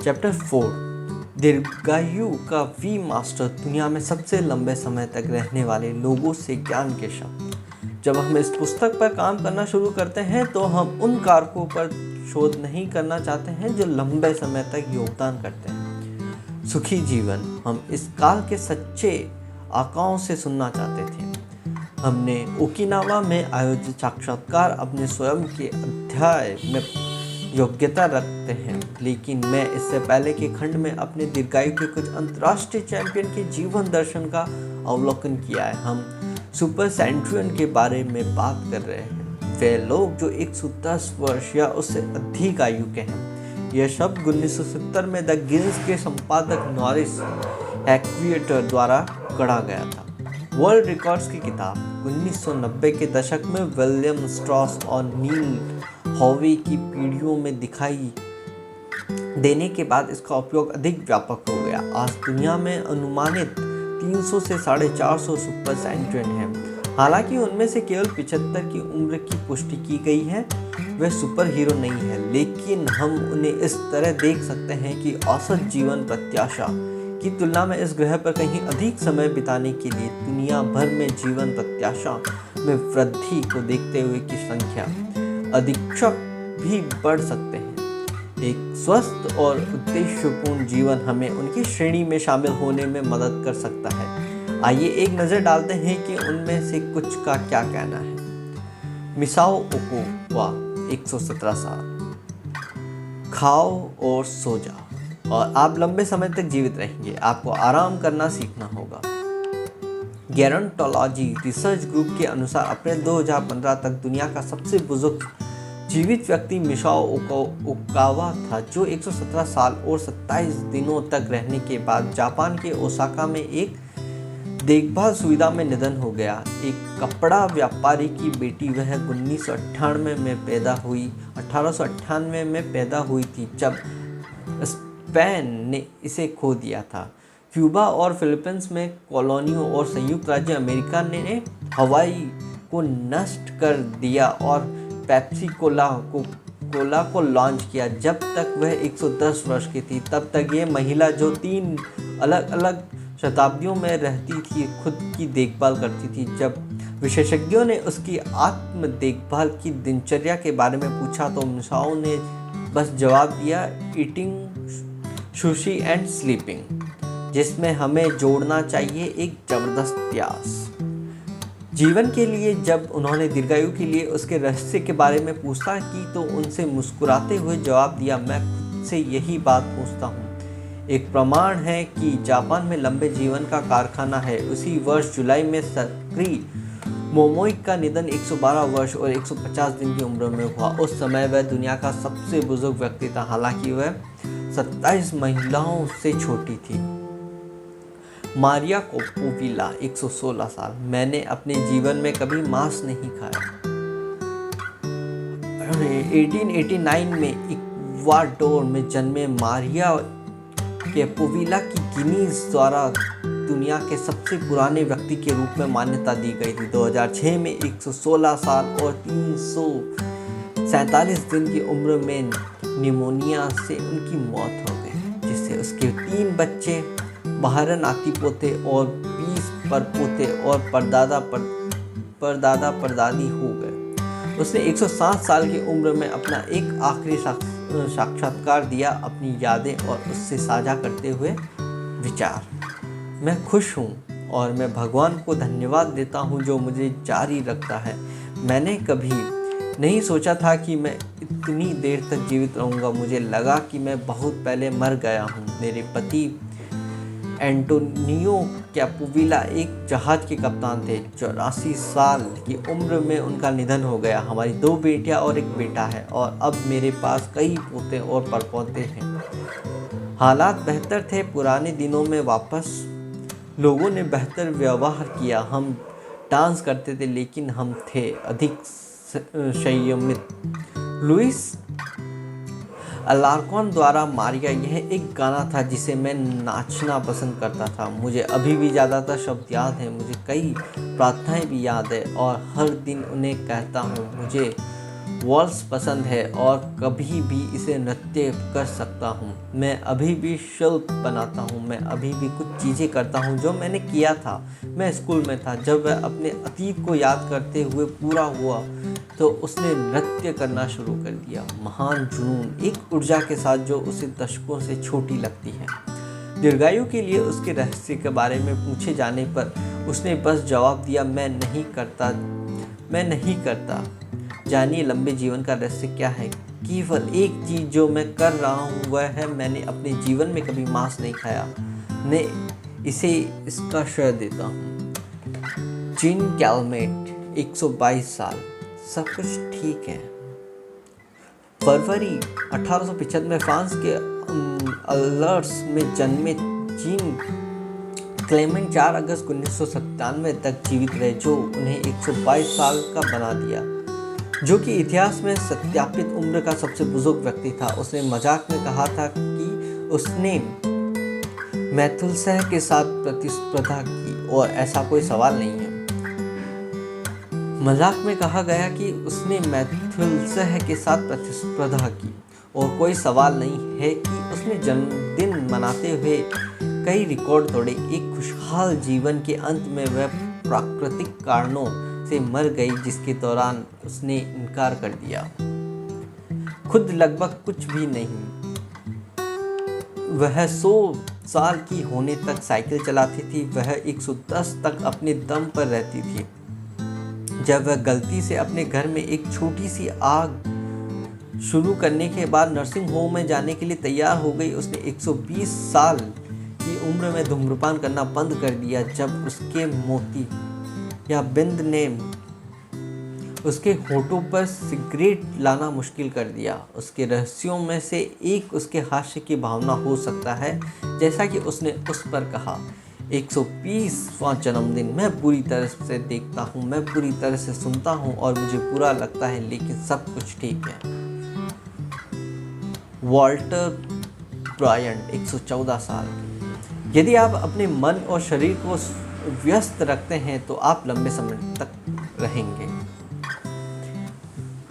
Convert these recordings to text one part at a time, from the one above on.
Chapter 4 दीर्घायु का we master, दुनिया में सबसे लंबे समय तक रहने वाले लोगों से ज्ञान के शब्द। जब हम इस पुस्तक पर काम करना शुरू करते हैं तो हम उन कारकों पर शोध नहीं करना चाहते हैं जो लंबे समय तक योगदान करते हैं। सुखी जीवन, हम इस काल के सच्चे आकाओं से सुनना चाहते थे। हमने ओकिनावा में आयोजित साक्षात्कार अपने स्वयं के अध्याय में योग्यता रखते हैं, लेकिन मैं इससे पहले के खंड में अपने दीर्घायु के कुछ अंतर्राष्ट्रीय चैंपियन के जीवन दर्शन का अवलोकन किया है। हम सुपर सेंचुरियन के बारे में बात कर रहे हैं, वे लोग जो 110 वर्ष या उससे अधिक आयु के हैं। यह शब्द 1970 में द गिनीज के संपादक नॉरिस एक्विएटर द्वारा गढ़ा गया था। वर्ल्ड रिकॉर्ड्स की किताब 1990 के दशक में विलियम स्ट्रॉस और नील हॉवी की पीढ़ियों में दिखाई देने के बाद इसका उपयोग अधिक व्यापक हो गया। आज दुनिया में अनुमानित 300 से 450 सुपर सेंचुरियन हैं। हालांकि उनमें से केवल 75 की उम्र की पुष्टि की गई है। वे सुपर हीरो नहीं है, लेकिन हम उन्हें इस तरह देख सकते हैं कि औसत जीवन प्रत्याशा की तुलना में इस ग्रह पर कहीं अधिक समय बिताने के लिए दुनिया भर में जीवन प्रत्याशा में वृद्धि को देखते हुए की संख्या अधिक्षक भी बढ़ सकते हैं। एक स्वस्थ और उद्देश्यपूर्ण जीवन हमें उनकी श्रेणी में शामिल होने में मदद कर सकता है। आइए एक नज़र डालते हैं कि उनमें से कुछ का क्या कहना है। मिसाओ ओकुवा 117 साल, खाओ और सो जाओ और आप लंबे समय तक जीवित रहेंगे। आपको आराम करना सीखना होगा। गेरोंटोलॉजी रिसर्च ग्रुप के अनुसार अप्रैल 2015 तक दुनिया का सबसे बुजुर्ग जीवित व्यक्ति मिसाओ ओकावा था, जो 117 साल और 27 दिनों तक रहने के बाद जापान के ओसाका में एक देखभाल सुविधा में निधन हो गया। एक कपड़ा व्यापारी की बेटी वह 1898 में पैदा हुई थी जब स्पेन ने इसे खो दिया था। क्यूबा और फिलीपींस में कॉलोनियों और संयुक्त राज्य अमेरिका ने हवाई को नष्ट कर दिया और पेप्सी कोला को लॉन्च किया। जब तक वह 110 वर्ष की थी तब तक ये महिला, जो 3 अलग अलग शताब्दियों में रहती थी, खुद की देखभाल करती थी। जब विशेषज्ञों ने उसकी आत्म देखभाल की दिनचर्या के बारे में पूछा तो मिसाओ ने बस जवाब दिया, ईटिंग सुशी एंड स्लीपिंग, जिसमें हमें जोड़ना चाहिए एक जबरदस्त प्यास जीवन के लिए। जब उन्होंने दीर्घायु के लिए उसके रहस्य के बारे में पूछा की तो उनसे मुस्कुराते हुए जवाब दिया, मैं खुद से यही बात पूछता हूँ। एक प्रमाण है कि जापान में लंबे जीवन का कारखाना है। उसी वर्ष जुलाई में सक्री मोमोई का निधन 112 वर्ष और 150 दिन की उम्र में हुआ। उस समय वह दुनिया का सबसे बुजुर्ग व्यक्ति था, हालांकि वह 27 महिलाओं से छोटी थी। मारिया कोपोविला 116 साल, मैंने अपने जीवन में कभी मांस नहीं खाया। 1889 में इक्वाडोर में जन्मे मारिया कोपोविला की गिनीज द्वारा दुनिया के सबसे पुराने व्यक्ति के रूप में मान्यता दी गई थी। 2006 में 116 साल और 347 दिन की उम्र में निमोनिया से उनकी मौत हो गई, जिससे उसके 3 बच्चे, 12 नाती पोते और 20 परपोते और परदादा परदादी हो गए। उसने 107 साल की उम्र में अपना एक आखिरी साक्षात्कार दिया, अपनी यादें और उससे साझा करते हुए विचार, मैं खुश हूँ और मैं भगवान को धन्यवाद देता हूँ जो मुझे जारी रखता है। मैंने कभी नहीं सोचा था कि मैं इतनी देर तक जीवित रहूँगा। मुझे लगा कि मैं बहुत पहले मर गया हूँ। मेरे पति एंटोनियो कैपोविला एक जहाज के कप्तान थे। 84 साल की उम्र में उनका निधन हो गया। हमारी 2 बेटियां और एक बेटा है और अब मेरे पास कई पोते और परपोते हैं। हालात बेहतर थे। पुराने दिनों में वापस लोगों ने बेहतर व्यवहार किया। हम डांस करते थे, लेकिन हम थे अधिक संयमित। लुइस अलार्कॉन द्वारा मारिया यह एक गाना था जिसे मैं नाचना पसंद करता था। मुझे अभी भी ज़्यादातर शब्द याद हैं। मुझे कई प्रार्थनाएं भी याद है और हर दिन उन्हें कहता हूँ। मुझे वॉल्स पसंद है और कभी भी इसे नृत्य कर सकता हूँ। मैं अभी भी शिल्प बनाता हूँ। मैं अभी भी कुछ चीज़ें करता हूँ जो मैंने किया था। मैं स्कूल में था जब वह अपने अतीत को याद करते हुए पूरा हुआ तो उसने नृत्य करना शुरू कर दिया। महान जुनून, एक ऊर्जा के साथ जो उसे दशकों से छोटी लगती है। दीर्घायु के लिए उसके रहस्य के बारे में पूछे जाने पर उसने बस जवाब दिया, मैं नहीं करता। जानिए लंबे जीवन का रहस्य क्या है। केवल एक चीज़ जो मैं कर रहा हूँ वह है मैंने अपने जीवन में कभी मांस नहीं खाया। मैं इसे इसका श्रेय देता हूँ। जीन कैलमेट, 122 साल। सब कुछ ठीक है। फरवरी 1895 में फ्रांस के अलर्स में जन्मे जीन क्लेमेंट 4 अगस्त 1997 तक जीवित रहे, जो उन्हें 122 साल का बना दिया, जो कि इतिहास में सत्यापित उम्र का सबसे बुजुर्ग व्यक्ति था। उसने मजाक में कहा था कि उसने मैथुसेलह के साथ प्रतिस्पर्धा की और ऐसा कोई सवाल नहीं है। मजाक में कहा गया कि उसने मैथुसेलह के साथ प्रतिस्पर्धा की और कोई सवाल नहीं है कि उसने जन्मदिन मनाते हुए कई रिकॉर्ड तोड़े। एक खुशहाल जीवन के अंत में वह प्राकृतिक कारणों से मर गई, जिसके दौरान उसने इनकार कर दिया। खुद लगभग कुछ भी नहीं। वह 100 साल की होने तक साइकिल चलाती थी। वह 110 तक अपने दम पर रहती थी। जब वह गलती से अपने घर में एक छोटी सी आग शुरू करने के बाद नर्सिंग होम में जाने के लिए तैयार हो गई, उसने 120 साल की उम्र में धूम्रपान करना बंद कर दिया। जब उसके मोती या बिंद ने उसके होठों पर सिगरेट लाना मुश्किल कर दिया। उसके रहस्यों में से एक उसके हास्य की भावना हो सकता है। जैसा कि उसने उस पर कहा, 120वां जन्मदिन मैं पूरी तरह से देखता हूँ, मैं पूरी तरह से सुनता हूँ और मुझे बुरा लगता है, लेकिन सब कुछ ठीक है। वॉल्टर ब्रायंट, 114 साल। यदि आप अपने मन और शरीर को व्यस्त रखते हैं तो आप लंबे समय तक रहेंगे।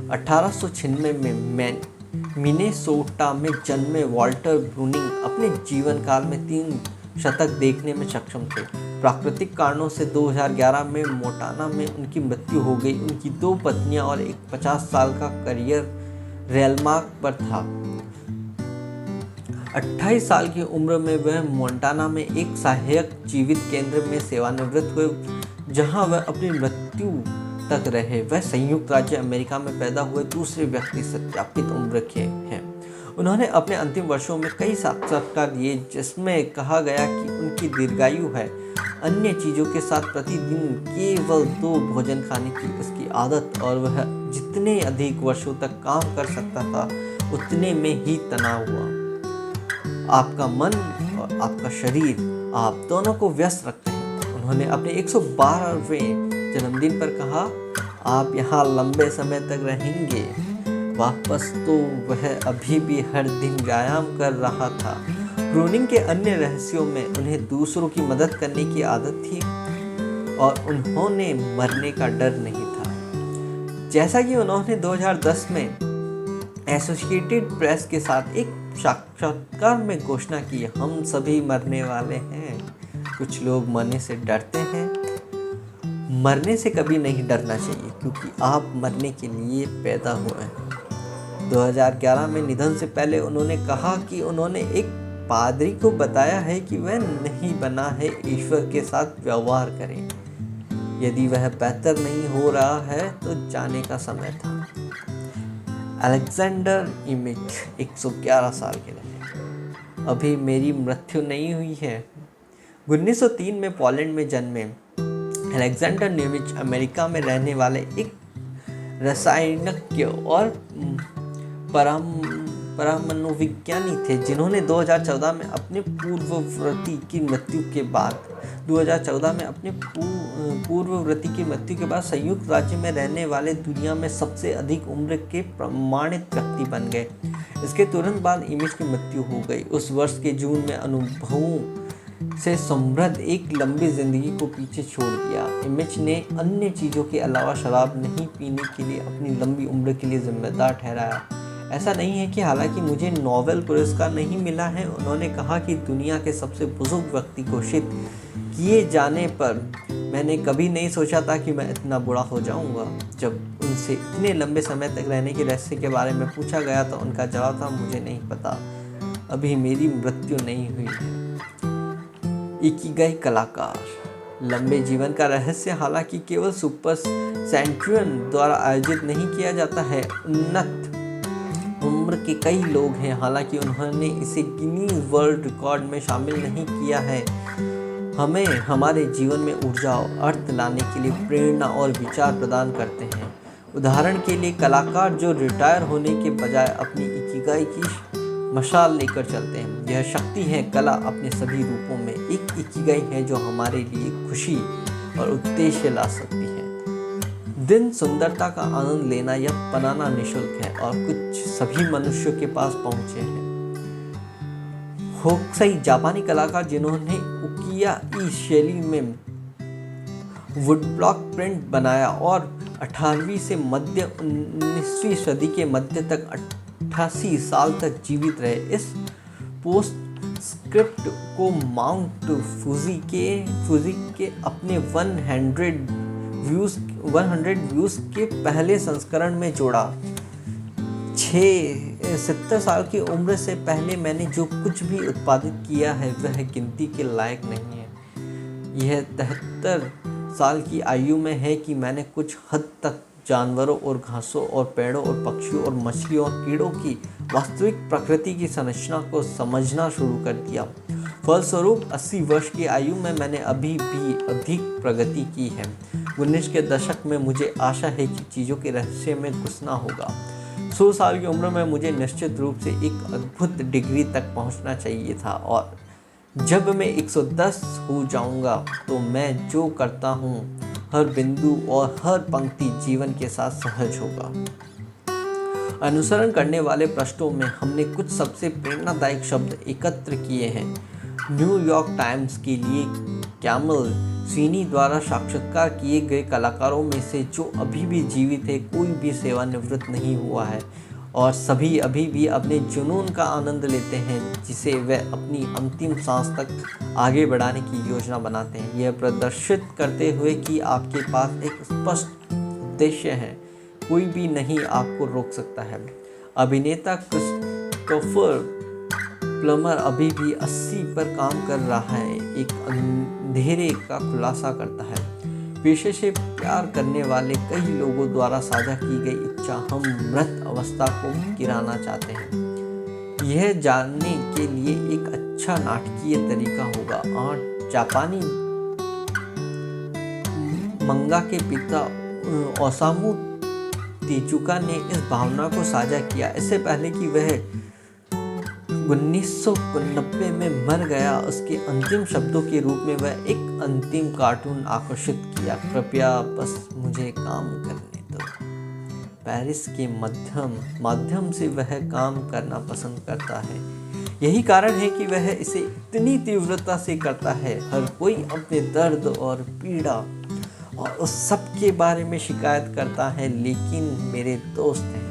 1896 में मिनेसोटा में जन्मे वॉल्टर ब्रूनिंग अपने जीवन काल में 3 शतक देखने में सक्षम थे। प्राकृतिक कारणों से 2011 में मोंटाना में उनकी मृत्यु हो गई। उनकी 2 पत्नियां और एक 50 साल का करियर रेलमार्क पर था। 28 साल की उम्र में वह मोंटाना में एक सहायक जीवित केंद्र में सेवानिवृत्त हुए, जहां वह अपनी मृत्यु तक रहे। वह संयुक्त राज्य अमेरिका में पैदा हुए दूसरे व्यक्ति सत्यापित उम्र के हैं। उन्होंने अपने अंतिम वर्षों में कई साक्षात्कार दिए जिसमें कहा गया कि उनकी दीर्घायु है। अन्य चीज़ों के साथ प्रतिदिन केवल 2 भोजन खाने की उसकी आदत और वह जितने अधिक वर्षों तक काम कर सकता था उतने में ही तनाव हुआ। आपका मन और आपका शरीर, आप दोनों को व्यस्त रखते हैं। उन्होंने अपने 112वें जन्मदिन पर कहा, आप यहाँ लंबे समय तक रहेंगे। वापस तो वह अभी भी हर दिन व्यायाम कर रहा था। ब्रूनिंग के अन्य रहस्यों में उन्हें दूसरों की मदद करने की आदत थी और उन्होंने मरने का डर नहीं था। जैसा कि उन्होंने 2010 में एसोसिएटेड प्रेस के साथ एक साक्षात्कार में घोषणा की, हम सभी मरने वाले हैं। कुछ लोग मरने से डरते हैं। मरने से कभी नहीं डरना चाहिए क्योंकि आप मरने के लिए पैदा हुए हैं। 2011 में निधन से पहले उन्होंने कहा कि उन्होंने एक पादरी को बताया है कि वह नहीं बना है ईश्वर के साथ व्यवहार करें। यदि वह बेहतर नहीं हो रहा है तो जाने का समय था। अलेक्जेंडर इमिच, 111 साल के रहे। अभी मेरी मृत्यु नहीं हुई है। 1903 में पोलैंड में जन्मे अलेक्जेंडर न्यूमिच अमेरिका में रहने वाले एक रसायनज्ञ और परमाणुविज्ञानी थे, जिन्होंने 2014 में अपने पूर्ववर्ती की मृत्यु के बाद संयुक्त राज्य में रहने वाले दुनिया में सबसे अधिक उम्र के प्रमाणित व्यक्ति बन गए। इसके तुरंत बाद इमेज की मृत्यु हो गई। उस वर्ष के जून में अनुभवों से समृद्ध एक लंबी जिंदगी को पीछे छोड़ दिया। इमेज ने अन्य चीज़ों के अलावा शराब नहीं पीने के लिए अपनी लंबी उम्र के लिए जिम्मेदार ठहराया। ऐसा नहीं है कि हालांकि मुझे नोबेल पुरस्कार नहीं मिला है, उन्होंने कहा कि दुनिया के सबसे बुजुर्ग व्यक्ति घोषित किए जाने पर मैंने कभी नहीं सोचा था कि मैं इतना बुरा हो जाऊंगा। जब उनसे इतने लंबे समय तक रहने के रहस्य के बारे में पूछा गया तो उनका जवाब था, मुझे नहीं पता, अभी मेरी मृत्यु नहीं हुई है। इकिगाई कलाकार लंबे जीवन का रहस्य हालांकि केवल सुपर सेंचुरियन द्वारा आयोजित नहीं किया जाता है। उन्नत उम्र के कई लोग हैं, हालांकि उन्होंने इसे गिनीज वर्ल्ड रिकॉर्ड में शामिल नहीं किया है। हमें हमारे जीवन में ऊर्जा और अर्थ लाने के लिए प्रेरणा और विचार प्रदान करते हैं। उदाहरण के लिए कलाकार जो रिटायर होने के बजाय अपनी इकिगाई की मशाल लेकर चलते हैं। यह शक्ति है कला अपने सभी रूपों में। एक इकिगाई है जो हमारे लिए खुशी और उद्देश्य ला सकती है। दिन सुंदरता का आनंद लेना या बनाना निःशुल्क है और कुछ सभी मनुष्यों के पास पहुंचे हैं। होकुसाई जापानी कलाकार जिन्होंने उकिया-ई शैली में वुडब्लॉक प्रिंट बनाया और 18वीं से मध्य 19वीं सदी के मध्य तक 88 साल तक जीवित रहे। इस पोस्ट स्क्रिप्ट को माउंट फूजी के अपने 100 व्यूज के पहले संस्करण में जोड़ा। 70 साल की उम्र से पहले मैंने जो कुछ भी उत्पादित किया है वह गिनती के लायक नहीं है। यह 73 साल की आयु में है कि मैंने कुछ हद तक जानवरों और घासों और पेड़ों और पक्षियों और मछलियों और कीड़ों की वास्तविक प्रकृति की संरचना को समझना शुरू कर दिया। फलस्वरूप 80 वर्ष की आयु में मैंने अभी भी अधिक प्रगति की है। 19 के दशक में मुझे आशा है कि चीज़ों के रहस्य में घुसना होगा। 100 साल की उम्र में मुझे निश्चित रूप से एक अद्भुत डिग्री तक पहुंचना चाहिए था और जब मैं 110 हो जाऊंगा तो मैं जो करता हूं हर बिंदु और हर पंक्ति जीवन के साथ सहज होगा। अनुसरण करने वाले पृष्ठों में हमने कुछ सबसे प्रेरणादायक शब्द एकत्र किए हैं। न्यूयॉर्क टाइम्स के लिए कैमल सीनी द्वारा साक्षात्कार किए गए कलाकारों में से जो अभी भी जीवित है, कोई भी सेवानिवृत्त नहीं हुआ है और सभी अभी भी अपने जुनून का आनंद लेते हैं जिसे वे अपनी अंतिम सांस तक आगे बढ़ाने की योजना बनाते हैं। यह प्रदर्शित करते हुए कि आपके पास एक स्पष्ट उद्देश्य है, कोई भी नहीं आपको रोक सकता है। अभिनेता क्रिस्टोफर प्लमर अभी भी 80 पर काम कर रहा है, एक अंधेरे का खुलासा करता है। पेशे से प्यार करने वाले कई लोगों द्वारा साझा की गई इच्छा हम मृत अवस्था को गिराना चाहते हैं। यह जानने के लिए एक अच्छा नाटकीय तरीका होगा। जापानी मंगा के पिता ओसामू तेजुका ने इस भावना को साझा किया। इससे पहले कि वह 1990 में मर गया, उसके अंतिम शब्दों के रूप में वह एक अंतिम कार्टून आकर्षित किया, कृपया बस मुझे काम करने दो। पेरिस के माध्यम से वह काम करना पसंद करता है। यही कारण है कि वह इसे इतनी तीव्रता से करता है। हर कोई अपने दर्द और पीड़ा और उस सब के बारे में शिकायत करता है, लेकिन मेरे दोस्त हैं,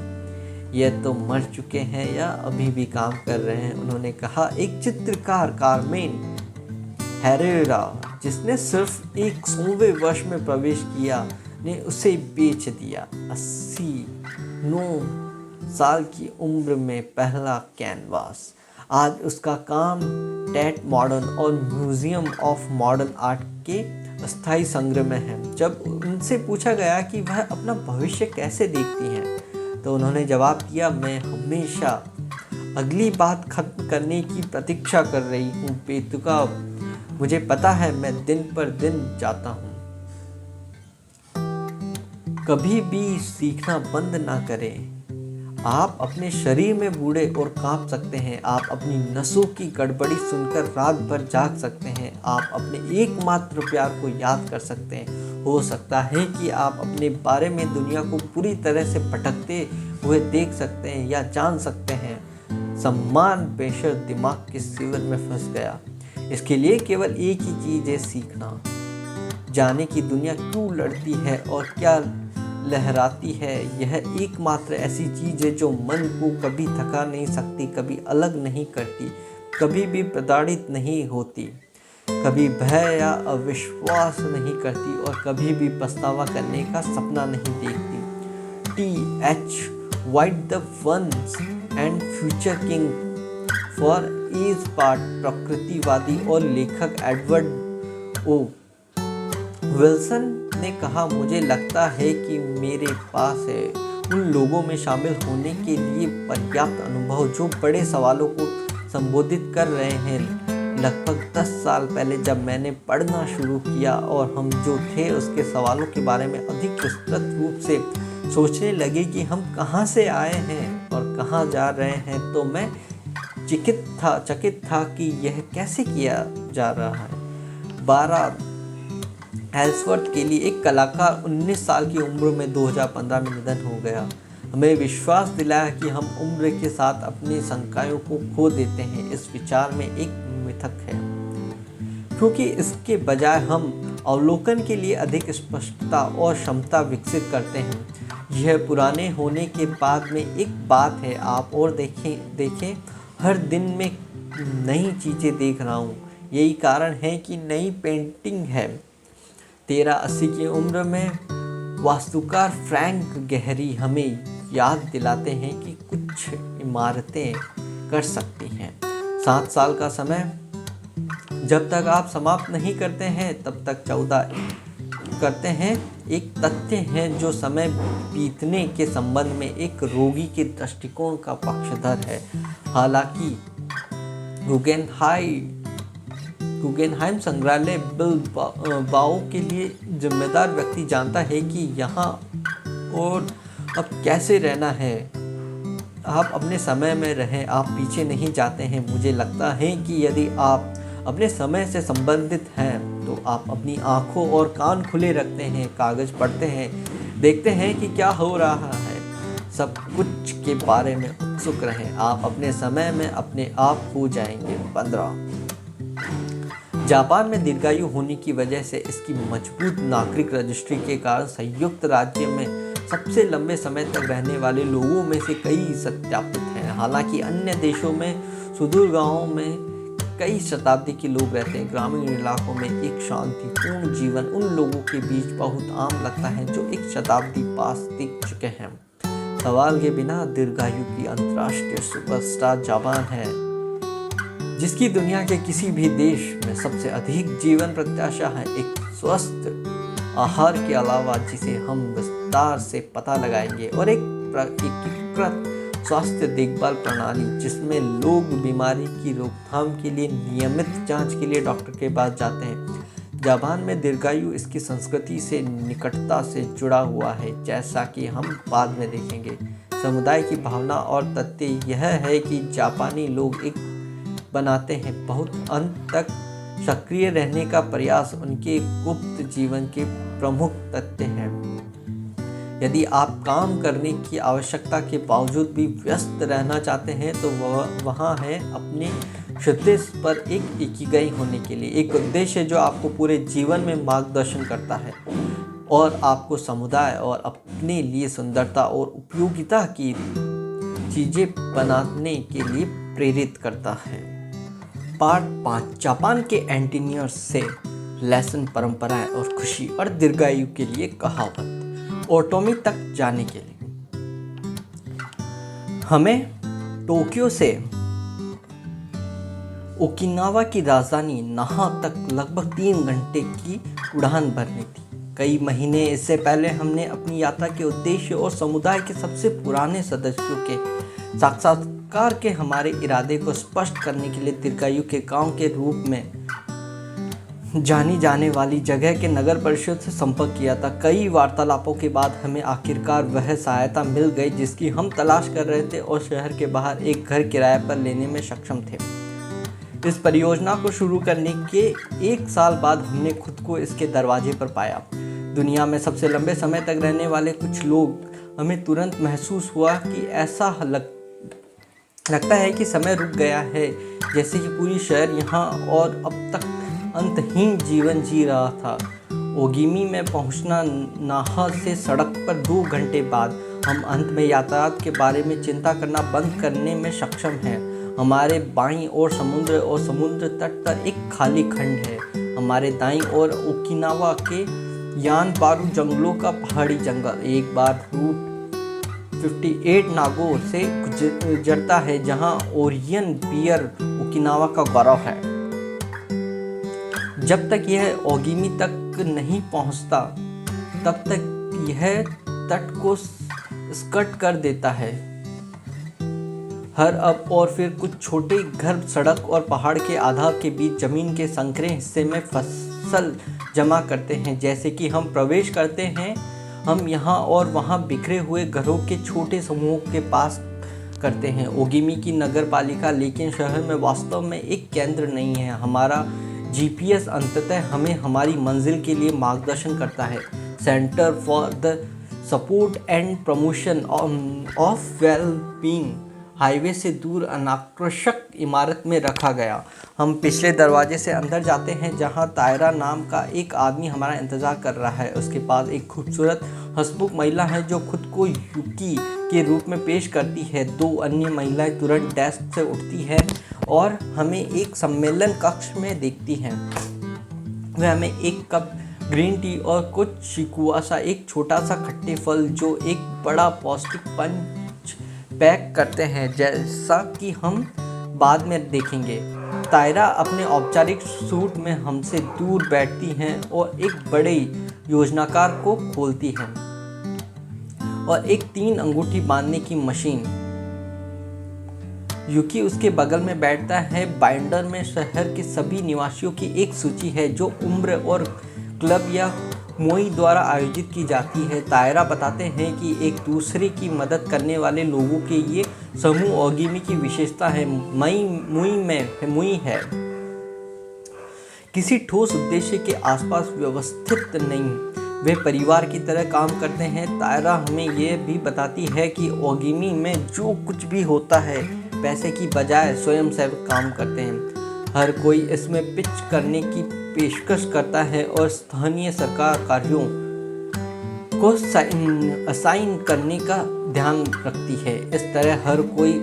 यह तो मर चुके हैं या अभी भी काम कर रहे हैं, उन्होंने कहा। एक चित्रकार कार्मेन हेरेरा, जिसने सिर्फ 100वें वर्ष में प्रवेश किया, ने उसे बेच दिया। 89 साल की उम्र में पहला कैनवास। आज उसका काम टैट मॉडर्न और म्यूजियम ऑफ मॉडर्न आर्ट के अस्थायी संग्रह में है। जब उनसे पूछा गया कि वह अपना भविष्य कैसे देखती हैं तो उन्होंने जवाब दिया, मैं हमेशा अगली बात खत्म करने की प्रतीक्षा कर रही हूँ बेतुका। मुझे पता है मैं दिन पर दिन जाता हूँ। कभी भी सीखना बंद ना करें। आप अपने शरीर में बूढ़े और कांप सकते हैं। आप अपनी नसों की गड़बड़ी सुनकर रात भर जाग सकते हैं। आप अपने एकमात्र प्यार को याद कर सकते हैं। हो सकता है कि आप अपने बारे में दुनिया को पूरी तरह से भटकते हुए देख सकते हैं या जान सकते हैं। सम्मान पेशर दिमाग के शिविर में फंस गया। इसके लिए केवल एक ही चीज़ है, सीखना। जाने की दुनिया क्यों लड़ती है और क्या लहराती है। यह एकमात्र ऐसी चीज़ है जो मन को कभी थका नहीं सकती, कभी अलग नहीं करती, कभी भी प्रताड़ित नहीं होती, कभी भय या अविश्वास नहीं करती और कभी भी पछतावा करने का सपना नहीं देखती। T.H. White the once and future king for each part प्रकृतिवादी और लेखक एडवर्ड ओ विल्सन ने कहा, मुझे लगता है कि मेरे पास है उन लोगों में शामिल होने के लिए पर्याप्त अनुभव जो बड़े सवालों को संबोधित कर रहे हैं। लगभग 10 साल पहले जब मैंने पढ़ना शुरू किया और हम जो थे उसके सवालों के बारे में अधिक विस्तृत रूप से सोचने लगे कि हम कहाँ से आए हैं और कहाँ जा रहे हैं, तो मैं चकित था कि यह कैसे किया जा रहा है। 12 एल्सवर्थ के लिए एक कलाकार 19 साल की उम्र में 2015 में निधन हो गया। हमें विश्वास दिलाया कि हम उम्र के साथ अपनी संकायों को खो देते हैं। इस विचार में एक मिथक है, क्योंकि इसके बजाय हम अवलोकन के लिए अधिक स्पष्टता और क्षमता विकसित करते हैं। यह पुराने होने के बाद में एक बात है। आप और देखें हर दिन में नई चीज़ें देख रहा हूँ। यही कारण है कि नई पेंटिंग है। 1380 की उम्र में वास्तुकार फ्रैंक गहरी हमें याद दिलाते हैं कि कुछ इमारतें कर सकती हैं। 7 साल का समय जब तक आप समाप्त नहीं करते हैं तब तक 14 करते हैं, एक तथ्य है जो समय बीतने के संबंध में एक रोगी के दृष्टिकोण का पक्षधर है। हालांकि गुगेनहाइम संग्रहालय बिलबाओ के लिए जिम्मेदार व्यक्ति जानता है कि यहाँ और अब कैसे रहना है। आप अपने समय में रहें, आप पीछे नहीं जाते हैं। मुझे लगता है कि यदि आप अपने समय से संबंधित हैं तो आप अपनी आंखों और कान खुले रखते हैं, कागज पढ़ते हैं, देखते हैं कि क्या हो रहा है, सब कुछ के बारे में उत्सुक रहें। आप अपने समय में अपने आप खो जाएंगे। 15 जापान में दीर्घायु होने की वजह से इसकी मजबूत नागरिक रजिस्ट्री के कारण संयुक्त राज्य में सबसे लंबे समय तक रहने वाले लोगों में से कई सत्यापित हैं। हालांकि अन्य देशों में सुदूर गांवों में कई शताब्दी के लोग रहते हैं। ग्रामीण इलाकों में एक शांतिपूर्ण जीवन उन लोगों के बीच बहुत आम लगता है जो एक शताब्दी पास देख चुके हैं। सवाल के बिना दीर्घायु की अंतर्राष्ट्रीय सुपरस्टार जापान है, जिसकी दुनिया के किसी भी देश में सबसे अधिक जीवन प्रत्याशा है। एक स्वस्थ आहार के अलावा जिसे हम विस्तार से पता लगाएंगे और एक एकीकृत स्वास्थ्य देखभाल प्रणाली जिसमें लोग बीमारी की रोकथाम के लिए नियमित जांच के लिए डॉक्टर के पास जाते हैं। जापान में दीर्घायु इसकी संस्कृति से निकटता से जुड़ा हुआ है, जैसा कि हम बाद में देखेंगे। समुदाय की भावना और तथ्य यह है कि जापानी लोग एक बनाते हैं। बहुत अंत तक सक्रिय रहने का प्रयास उनके गुप्त जीवन के प्रमुख तथ्य हैं। यदि आप काम करने की आवश्यकता के बावजूद भी व्यस्त रहना चाहते हैं तो वहाँ है अपने क्षितिज पर एक इकिगाई होने के लिए एक उद्देश्य जो आपको पूरे जीवन में मार्गदर्शन करता है और आपको समुदाय और अपने लिए सुंदरता और उपयोगिता की चीज़ें बनाने के लिए प्रेरित करता है। पार्ट 5 जापान के एंटीनियर्स से लेसन, परंपराएं और खुशी और दीर्घायु के लिए कहावत। ओटोमी तक जाने के लिए हमें टोक्यो से ओकिनावा की राजधानी नाहा तक लगभग 3 घंटे की उड़ान भरनी थी। कई महीने इससे पहले हमने अपनी यात्रा के उद्देश्य और समुदाय के सबसे पुराने सदस्यों के साक्षात्कार के हमारे इरादे को स्पष्ट करने के लिए दीर्घायु के गांव के रूप में जानी जाने वाली जगह के नगर परिषद से संपर्क किया था। कई वार्तालापों के बाद हमें आखिरकार वह सहायता मिल गई जिसकी हम तलाश कर रहे थे और शहर के बाहर एक घर किराए पर लेने में सक्षम थे। इस परियोजना को शुरू करने के 1 साल बाद हमने खुद को इसके दरवाजे पर पाया। दुनिया में सबसे लंबे समय तक रहने वाले कुछ लोग, हमें तुरंत महसूस हुआ कि लगता है कि समय रुक गया है, जैसे कि पूरी शहर यहाँ और अब तक अंतहीन जीवन जी रहा था। ओगिमी में पहुँचना नाहा से सड़क पर 2 घंटे बाद हम अंत में यातायात के बारे में चिंता करना बंद करने में सक्षम हैं। हमारे बाईं ओर समुद्र और समुद्र तट पर एक खाली खंड है। हमारे दाईं ओर ओकिनावा के यानबारू जंगलों का पहाड़ी जंगल एक बार रूट 58 नागो से गुजरता है, जहां ओरियन बियर ओकिनावा का गौरव है। जब तक यह ओगिमी तक नहीं पहुंचता तब तक यह तट को स्कर्ट कर देता है। हर अब और फिर कुछ छोटे घर सड़क और पहाड़ के आधार के बीच जमीन के संकरे हिस्से में फसल जमा करते हैं। जैसे कि हम प्रवेश करते हैं, हम यहाँ और वहाँ बिखरे हुए घरों के छोटे समूहों के पास करते हैं। ओगिमी की नगर पालिका लेकिन शहर में वास्तव में एक केंद्र नहीं है। हमारा जीपीएस अंततः हमें हमारी मंजिल के लिए मार्गदर्शन करता है। Centre for the support and promotion of well being highway से दूर अनाकर्षक इमारत में रखा गया। हम पिछले दरवाजे से अंदर जाते हैं, जहां तायरा नाम का एक आदमी हमारा इंतजार कर रहा है। उसके पास एक खूबसूरत हंसमुख महिला है जो खुद को यूकी के रूप में पेश करती है। 2 अन्य महिलाएं तुरंत डेस्क से उठती हैं और हमें एक सम्मेलन कक्ष में देखती हैं। वे हमें एक कप ग्रीन टी और कुछ शिकुआसा, एक छोटा सा खट्टे फल जो एक बड़ा पौष्टिक पंच पैक करते हैं, जैसा कि हम बाद में देखेंगे। तायरा अपने औपचारिक सूट में हमसे दूर बैठती हैं और एक बड़े योजनाकार को खोलती हैं और एक 3 अंगूठी बांधने की मशीन। यूकी उसके बगल में बैठता है। बाइंडर में शहर के सभी निवासियों की एक सूची है जो उम्र और क्लब या मोई द्वारा आयोजित की जाती है। तायरा बताते हैं कि एक दूसरे की मदद करने वाले लोगों के ये समूह ओगिमी की विशेषता है। मुई है किसी ठोस उद्देश्य के आसपास व्यवस्थित नहीं, वे परिवार की तरह काम करते हैं। तायरा हमें यह भी बताती है कि ओगिमी में जो कुछ भी होता है पैसे की बजाय स्वयंसेवक काम करते हैं। हर कोई इसमें पिच करने की पेशकश करता है और स्थानीय सरकार कार्यों को असाइन करने का ध्यान रखती है। इस तरह हर कोई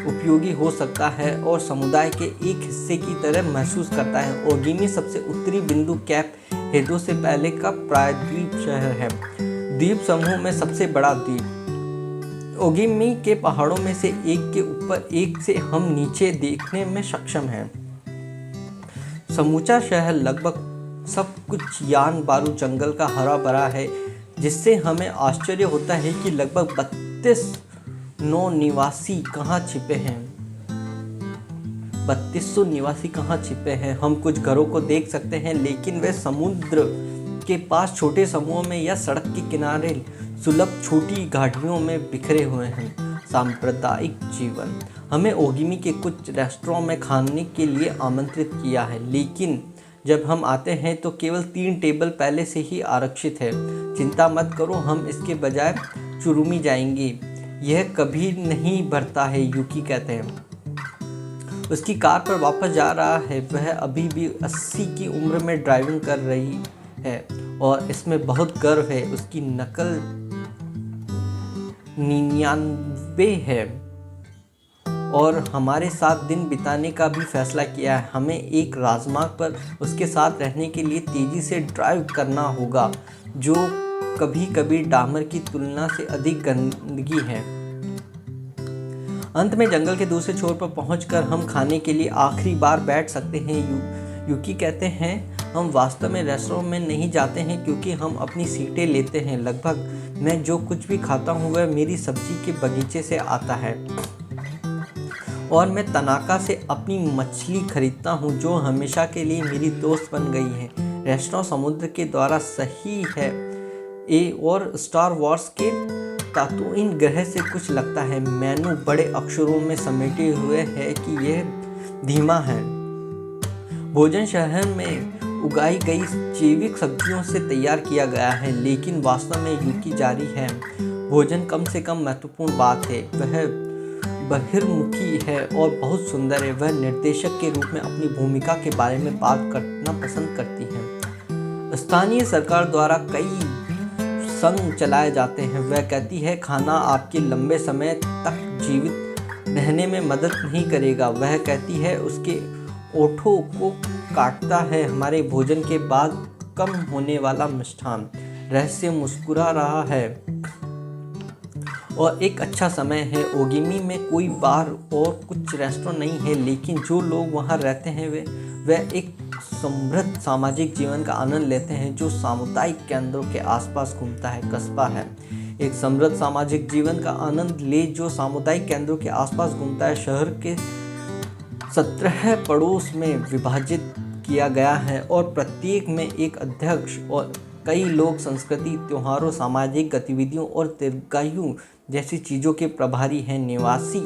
उपयोगी हो सकता है और समुदाय के एक हिस्से की तरह महसूस करता है। ओगिमी सबसे उत्तरी बिंदु कैप हेडो से पहले का प्रायद्वीप शहर है, द्वीप समूह में सबसे बड़ा द्वीप। ओगिमी के पहाड़ों में से एक के ऊपर एक से हम नीचे देखने में सक्षम हैं। समूचा शहर लगभग सब कुछ यान बारू जंगल का हरा भरा है, जिससे हमें आश्चर्य होता है कि लगभग 32 नौ निवासी कहाँ छिपे हैं। 3200 निवासी कहाँ छिपे हैं। हम कुछ घरों को देख सकते हैं, लेकिन वे समुद्र के पास छोटे समूहों में या सड़क के किनारे सुलभ छोटी घाटियों में बिखरे हुए हैं। सांप्रदायिक जीवन। हमें ओगिमी के कुछ रेस्टोरों में खाने के लिए आमंत्रित किया है, लेकिन जब हम आते हैं तो केवल 3 टेबल पहले से ही आरक्षित है। चिंता मत करो, हम इसके बजाय चुरुमी जाएंगे। यह कभी नहीं भरता है, यूकी कहते हैं। उसकी कार पर वापस जा रहा है। वह अभी भी 80 की उम्र में ड्राइविंग कर रही है और इसमें बहुत गर्व है। उसकी नकल 99 है और हमारे साथ दिन बिताने का भी फैसला किया है। हमें एक राजमार्ग पर उसके साथ रहने के लिए तेज़ी से ड्राइव करना होगा, जो कभी कभी डामर की तुलना से अधिक गंदगी है। अंत में जंगल के दूसरे छोर पर पहुंचकर हम खाने के लिए आखिरी बार बैठ सकते हैं। यूकी कहते हैं, हम वास्तव में रेस्टोरेंट में नहीं जाते हैं क्योंकि हम अपनी सीटें लेते हैं। लगभग मैं जो कुछ भी खाता हूँ वह मेरी सब्जी के बगीचे से आता है और मैं तनाका से अपनी मछली खरीदता हूँ, जो हमेशा के लिए मेरी दोस्त बन गई है। रेस्टोरेंट समुद्र के द्वारा सही है और स्टार वॉर्स के तातुइन ग्रह से कुछ लगता है। मेनू बड़े अक्षरों में समेटे हुए है कि यह धीमा है। भोजन शहर में उगाई गई जैविक सब्जियों से तैयार किया गया है, लेकिन वास्तव में यूकी जारी है। भोजन कम से कम महत्वपूर्ण बात है। वह बहिर्मुखी है और बहुत सुंदर है। वह निर्देशक के रूप में अपनी भूमिका के बारे में बात करना पसंद करती है। स्थानीय सरकार द्वारा कई संघ चलाए जाते हैं। वह कहती है खाना आपके लंबे समय तक जीवित रहने में मदद नहीं करेगा। वह कहती है उसके ओठों को काटता है हमारे भोजन के बाद कम होने वाला मिष्ठान। रहस्य मुस्कुरा रहा है और एक अच्छा समय है। ओगिमी में कोई बार और कुछ रेस्टोरेंट नहीं है, लेकिन जो लोग वहाँ रहते हैं वे एक समृद्ध सामाजिक जीवन का आनंद लेते हैं जो सामुदायिक केंद्रों के आसपास घूमता है। कस्बा है एक समृद्ध सामाजिक जीवन का आनंद ले जो सामुदायिक केंद्रों के आसपास घूमता है। शहर के 17 पड़ोस में विभाजित किया गया है और प्रत्येक में एक अध्यक्ष और कई लोग संस्कृति, त्योहारों, सामाजिक गतिविधियों और दीर्घायु जैसी चीज़ों के प्रभारी हैं। निवासी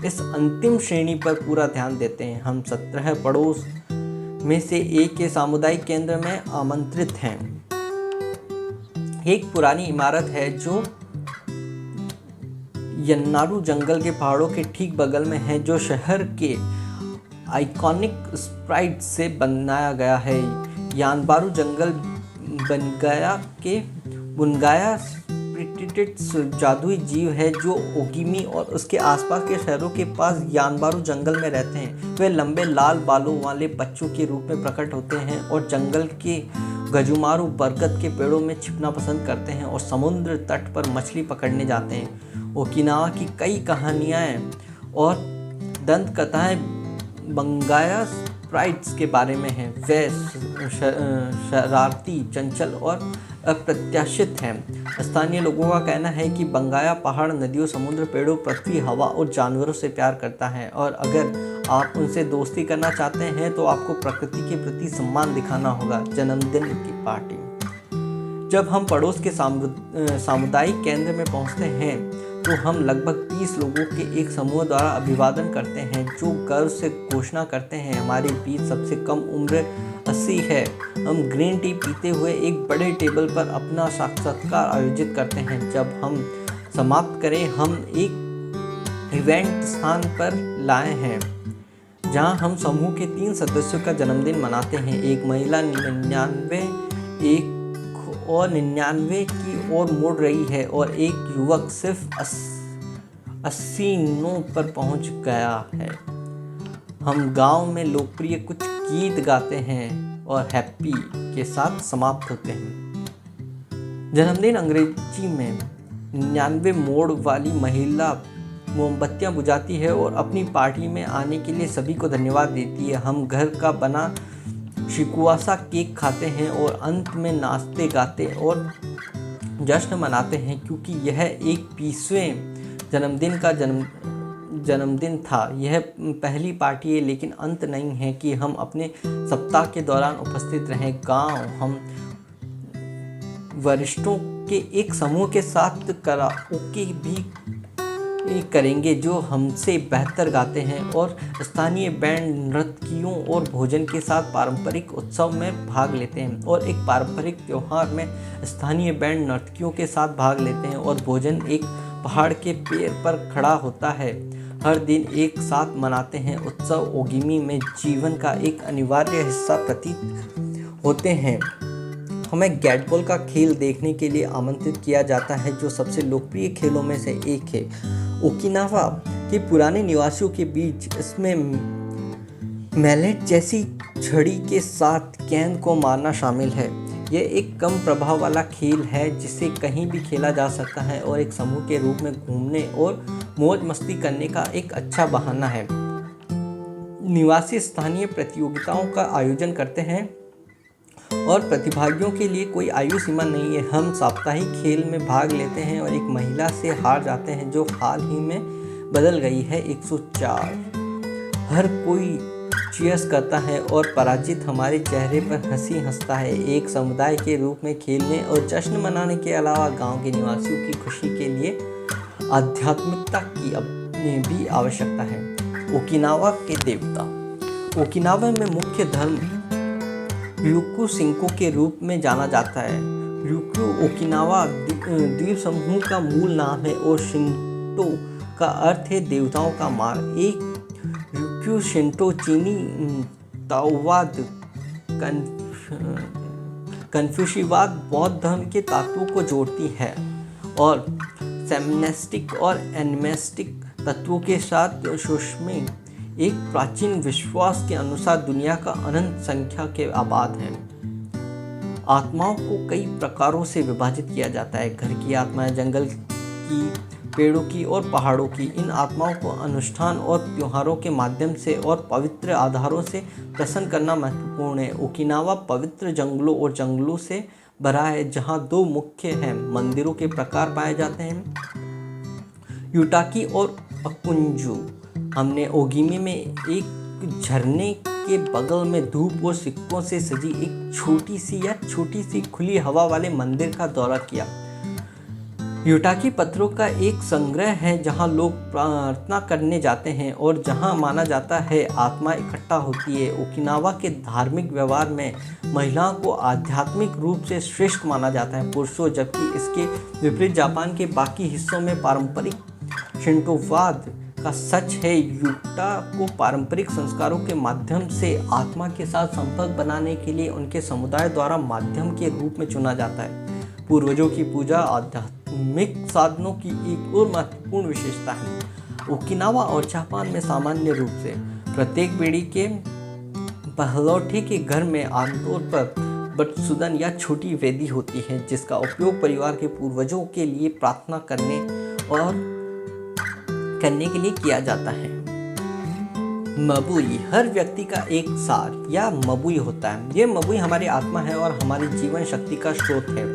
इस अंतिम श्रेणी पर पूरा ध्यान देते हैं। हम 17 पड़ोस में से एक के सामुदायिक केंद्र में आमंत्रित हैं। एक पुरानी इमारत है जो यन्नारू जंगल के पहाड़ों के ठीक बगल में है, जो शहर के आइकॉनिक स्प्राइट से बनाया गया है। यानबारू जंगल बुनगाया स्पिरिटेड्स जादुई जीव है जो ओगिमी और उसके आसपास के शहरों के पास यानबारू जंगल में रहते हैं। वे लंबे लाल बालों वाले बच्चों के रूप में प्रकट होते हैं और जंगल के गजुमारू बरगद के पेड़ों में छिपना पसंद करते हैं और समुद्र तट पर मछली पकड़ने जाते हैं। ओकिनावा की कई कहानियाँ और दंत कथाएँ बंगाया स्प्राइट्स के बारे में हैं। वे शरारती, चंचल और अप्रत्याशित हैं। स्थानीय लोगों का कहना है कि बंगाया पहाड़ नदियों, समुद्र, पेड़ों, पृथ्वी, हवा और जानवरों से प्यार करता है और अगर आप उनसे दोस्ती करना चाहते हैं तो आपको प्रकृति के प्रति सम्मान दिखाना होगा। जन्मदिन की पार्टी। जब हम पड़ोस के सामुदायिक केंद्र में पहुंचते हैं तो हम लगभग 30 लोगों के एक समूह द्वारा अभिवादन करते हैं जो गर्व से घोषणा करते हैं हमारे बीच सबसे कम उम्र 80 है। हम ग्रीन टी पीते हुए एक बड़े टेबल पर अपना साक्षात्कार आयोजित करते हैं। जब हम समाप्त करें हम एक इवेंट स्थान पर लाए हैं जहां हम समूह के 3 सदस्यों का जन्मदिन मनाते हैं। एक महिला 99 की ओर मुड़ रही है और एक युवक सिर्फ 89 पर पहुंच गया है। हम गांव में लोकप्रिय कुछ गीत गाते हैं और हैप्पी के साथ समाप्त होते हैं। जन्मदिन अंग्रेजी में 99 मोड़ वाली महिला मोमबत्तियां बुझाती है और अपनी पार्टी में आने के लिए सभी को धन्यवाद देती है। हम घर का बना शिकुआसा केक खाते हैं और अंत में नाचते गाते और जश्न मनाते हैं क्योंकि यह एक 20वें जन्मदिन था। यह पहली पार्टी है लेकिन अंत नहीं है कि हम अपने सप्ताह के दौरान उपस्थित रहें। गांव हम वरिष्ठों के एक समूह के साथ कराओके भी करेंगे जो हमसे बेहतर गाते हैं और स्थानीय बैंड नर्तकियों और भोजन के साथ पारंपरिक उत्सव में भाग लेते हैं और एक पारंपरिक त्योहार में स्थानीय बैंड नर्तकियों के साथ भाग लेते हैं और भोजन एक पहाड़ के पैर पर खड़ा होता है। हर दिन एक साथ मनाते हैं। उत्सव ओगिमी में जीवन का एक अनिवार्य हिस्सा प्रतीत होते हैं। हमें गैटबॉल का खेल देखने के लिए आमंत्रित किया जाता है जो सबसे लोकप्रिय खेलों में से एक है। ओकिनावा के पुराने निवासियों के बीच इसमें मैलेट जैसी छड़ी के साथ गेंद को मारना शामिल है। यह एक कम प्रभाव वाला खेल है जिसे कहीं भी खेला जा सकता है और एक समूह के रूप में घूमने और मौज मस्ती करने का एक अच्छा बहाना है। निवासी स्थानीय प्रतियोगिताओं का आयोजन करते हैं और प्रतिभागियों के लिए कोई आयु सीमा नहीं है। हम साप्ताहिक खेल में भाग लेते हैं और एक महिला से हार जाते हैं जो हाल ही में बदल गई है। 104 हर कोई चीयर्स करता है और पराजित हमारे चेहरे पर हंसी हंसता है। एक समुदाय के रूप में खेलने और जश्न मनाने के अलावा गांव के निवासियों की खुशी के लिए आध्यात्मिकता की भी आवश्यकता है। ओकिनावा के देवता। ओकिनावा में मुख्य धर्म ryukyu शिंको के रूप में जाना जाता है। ryukyu ओकिनावा द्वीप समूह का मूल नाम है और शिंटो का अर्थ है देवताओं का मार्ग। एक ryukyu शिंटो चीनी ताओवाद कन्फ्यूशियवाद बौद्ध धर्म के तत्वों को जोड़ती है और सेमनेस्टिक और एनिमेस्टिक तत्वों के साथ सूक्ष्म एक प्राचीन विश्वास के अनुसार दुनिया का अनंत संख्या के आबाद है। आत्माओं को कई प्रकारों से विभाजित किया जाता है। घर की आत्माएं, जंगल की, पेड़ों की और पहाड़ों की। इन आत्माओं को अनुष्ठान और त्योहारों के माध्यम से और पवित्र आधारों से प्रसन्न करना महत्वपूर्ण है। ओकिनावा पवित्र जंगलों और जंगलों से भरा है जहां दो मुख्य हैं मंदिरों के प्रकार पाए जाते हैं, यूटाकी और अकुंजू। हमने ओगिमी में एक झरने के बगल में धूप और सिक्कों से सजी एक छोटी सी खुली हवा वाले मंदिर का दौरा किया। यूटाकी पत्थरों का एक संग्रह है जहां लोग प्रार्थना करने जाते हैं और जहां माना जाता है आत्मा इकट्ठा होती है। ओकिनावा के धार्मिक व्यवहार में महिलाओं को आध्यात्मिक रूप से श्रेष्ठ माना जाता है पुरुषों, जबकि इसके विपरीत जापान के बाकी हिस्सों में पारंपरिक शिंटोवाद का सच है। यूटा को पारंपरिक संस्कारों के माध्यम से आत्मा के साथ संपर्क बनाने के लिए उनके समुदाय द्वारा माध्यम के रूप में चुना जाता है। पूर्वजों की पूजा आध्यात्मिक साधनों की एक और महत्वपूर्ण विशेषता है। ओकिनावा और जापान में सामान्य रूप से प्रत्येक पीढ़ी के पहलौठे के घर में आमतौर पर बटसुदन या छोटी वेदी होती है जिसका उपयोग परिवार के पूर्वजों के लिए प्रार्थना करने के लिए किया जाता है। मबुई हर व्यक्ति का एक सार या मबुई होता है। यह मबुई हमारी आत्मा है और हमारी जीवन शक्ति का स्रोत है।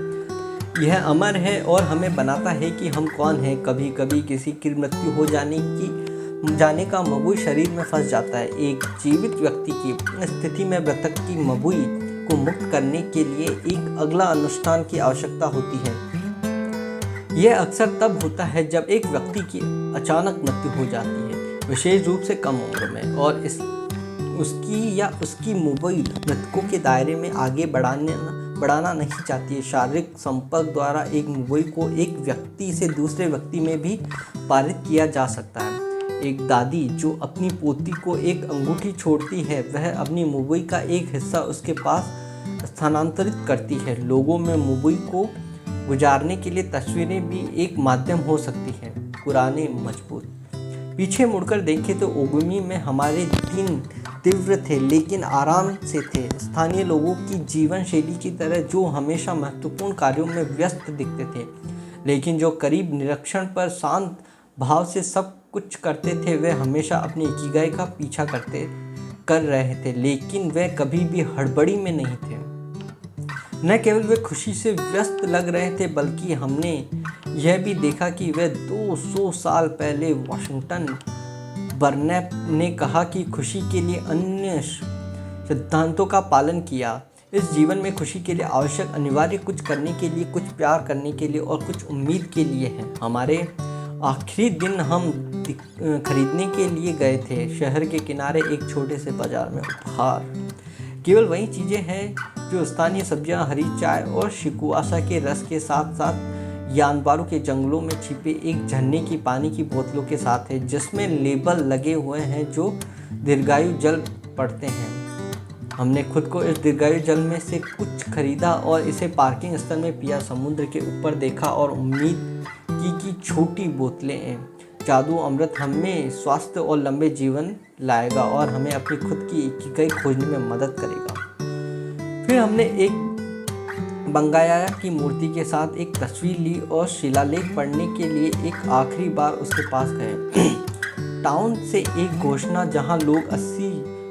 यह अमर है और हमें बनाता है कि हम कौन हैं। कभी कभी किसी की मृत्यु हो जाने का मबुई शरीर में फंस जाता है। एक जीवित व्यक्ति की स्थिति में मृतक की मबुई को मुक्त करने के लिए एक अगला अनुष्ठान की आवश्यकता होती है। यह अक्सर तब होता है जब एक व्यक्ति की अचानक मृत्यु हो जाती है, विशेष रूप से कम उम्र में, और उसकी मबुई मृतकों के दायरे में आगे बढ़ाना नहीं चाहती है। शारीरिक संपर्क द्वारा एक मबुई को एक व्यक्ति से दूसरे व्यक्ति में भी पारित किया जा सकता है। एक दादी जो अपनी पोती को एक अंगूठी छोड़ती है, वह अपनी मबुई का एक हिस्सा उसके पास स्थानांतरित करती है। लोगों में मबुई को गुजारने के लिए तस्वीरें भी एक माध्यम हो सकती हैं। पुराने मजबूत पीछे मुड़कर देखें तो ओगिमी में हमारे दिन तीव्र थे लेकिन आराम से थे। स्थानीय लोगों की जीवन शैली की तरह जो हमेशा महत्वपूर्ण कार्यों में व्यस्त दिखते थे, लेकिन जो करीब निरीक्षण पर शांत भाव से सब कुछ करते थे, वे हमेशा अपने इकिगाई का पीछा कर रहे थे, लेकिन वे कभी भी हड़बड़ी में नहीं थे। न केवल वे खुशी से व्यस्त लग रहे थे, बल्कि हमने यह भी देखा कि वे 200 साल पहले वाशिंगटन बर्नैप ने कहा कि खुशी के लिए अन्य सिद्धांतों का पालन किया। इस जीवन में खुशी के लिए आवश्यक अनिवार्य कुछ करने के लिए, कुछ प्यार करने के लिए और कुछ उम्मीद के लिए है। हमारे आखिरी दिन हम खरीदने के लिए गए थे शहर के किनारे एक छोटे से बाजार में। उपहार केवल वही चीज़ें हैं जो स्थानीय सब्जियां, हरी चाय और शिकुआसा के रस के साथ साथ यानबारू के जंगलों में छिपे एक झरने की पानी की बोतलों के साथ है जिसमें लेबल लगे हुए हैं जो दीर्घायु जल पड़ते हैं। हमने खुद को इस दीर्घायु जल में से कुछ खरीदा और इसे पार्किंग स्थल में पिया। समुद्र के ऊपर देखा और उम्मीद की कि छोटी बोतलें जादू अमृत हमें स्वास्थ्य और लंबे जीवन लाएगा और हमें अपनी खुद की इकिगाई खोजने में मदद करेगा। फिर हमने एक बंगाया की मूर्ति के साथ एक तस्वीर ली और शिलालेख पढ़ने के लिए एक आखिरी बार उसके पास गए। टाउन से एक घोषणा जहां लोग 80